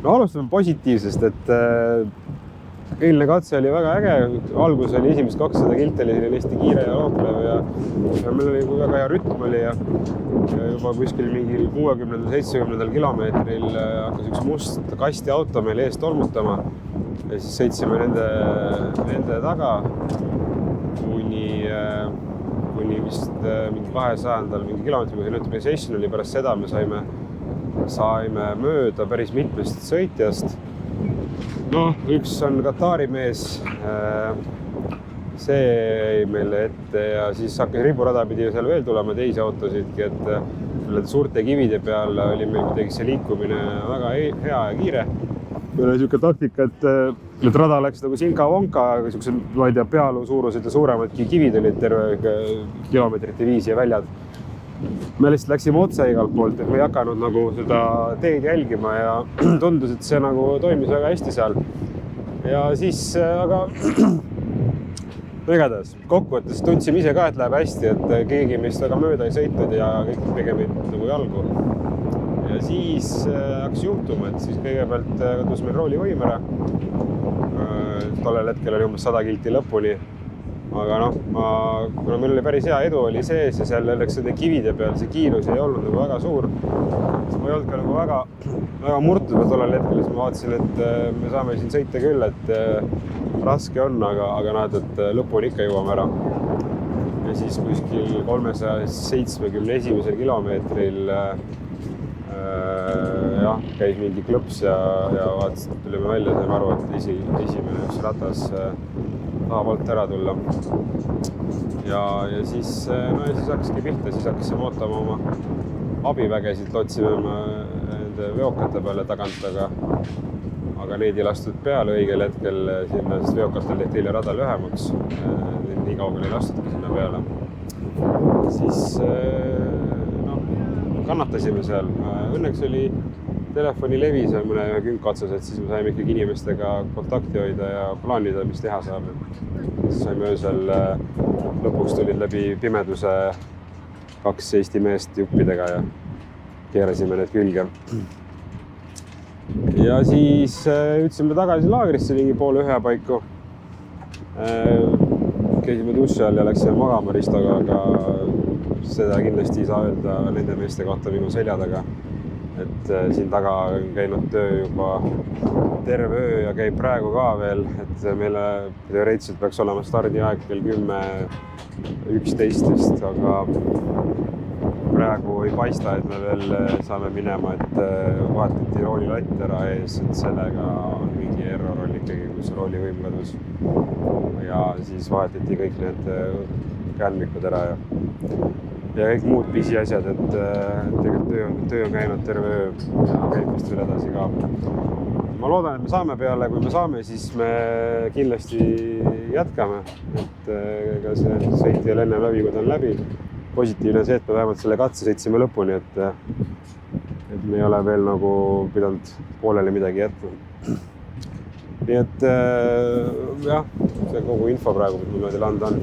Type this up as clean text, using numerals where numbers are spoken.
No alustame positiivsest, et eilne katse oli väga äge. Algus oli esimest 200 kilti oli hästi kiire ja looplev ja meil oli väga hea rütm oli ja juba kuskil mingil 60-70 kilomeetril hakkas üks must kastiauto meil eest tolmutama ja siis sõitsime nende taga kuni vist mingi 200 mingi kilomeetri, kui see notification oli. Pärast seda me saime mööda päris mitmest sõitjast. No, üks on Katari mees, see jäi meile ette ja siis hakkas riburada pidi seal veel tulema teisi autosidki, et suurte kivide peal oli meil kuidagi see liikumine väga hea ja kiire. Meil oli niisugune taktika, et rada läks nagu sinka-vonka, niisugused, ma ei tea, pealuu suurused ja suuremadki kivid olid terve kilomeetrite viisi ja väljad. Me lihtsalt läksime otse igalt poolt, et me ei hakanud nagu seda teed jälgima ja tundus, et see nagu toimis väga hästi seal. Ja siis, aga igatahes kokkuvõttes tundsime ise ka, et läheb hästi, et keegi meist väga mööda ei sõitnud ja kõik pigem nagu jalgu. Ja siis hakkas juhtuma, et siis kõigepealt kadus meil roolivõim ära. Tollel hetkel oli umbes 100 kilti lõpuni. Aga kuna meil oli päris hea edu oli sees ja seal õnneks nende kivide peal see kiirus ei olnud nagu väga suur. Siis ma ei olnud ka nagu väga murtud tollel hetkel, siis ma vaatasin, et me saame siin sõita küll, et raske on, aga näed, et lõpuni ikka jõuame ära. Ja siis kuskil 371 kilomeetril käis mingi klõps ja vaatasin, et tulime välja, saime aru, et esimene üks ratas tahavalt ära tulla. Ja siis hakkaski pihta, siis hakkasime ootama oma abivägesid, lootsime nende veokate peale tagant, aga neid ei lastud peale õigel hetkel sinna, sest veokatel tehti eile rada lühemaks. Nii kaugel ei lastudki sinna peale. Siis kannatasime seal. Õnneks oli telefonilevi seal mõne künka otsas, et siis me saime ikkagi inimestega kontakti hoida ja plaanida, mis teha saab. Siis saime öösel lõpuks tulid läbi pimeduse 2 Eesti meest juppidega ja keerasime need külge. Ja siis ütlesime tagasi laagrisse mingi 12:30 paiku. Käisime duši all ja läksime magama Ristoga, aga seda kindlasti ei saa öelda nende meeste kohta minu selja taga. Et siin taga on käinud töö juba terve öö ja käib praegu ka veel, et meile teoreetiliselt peaks olema stardiaeg kell 10:11 vist, aga praegu ei paista, et me veel saame minema, et vahetati roolilatt ära ees, et sellega on mingi error oli ikkagi, kus roolivõim kadus. Ja siis vahetati kõik need käänmikud ära ja kõik muud pisiasjad, et tegelikult töö on käinud terve öö ja käib vist veel edasi ka. Ma loodan, et me saame peale, kui me saame, siis me kindlasti jätkame, et ega see sõit ei ole enne läbi, kui ta on läbi. Positiivne see, et me vähemalt selle katse sõitsime lõpuni, et me ei ole veel nagu pidanud pooleli midagi jätma. Nii et jah, see kogu info praegu, mis mul teile anda on.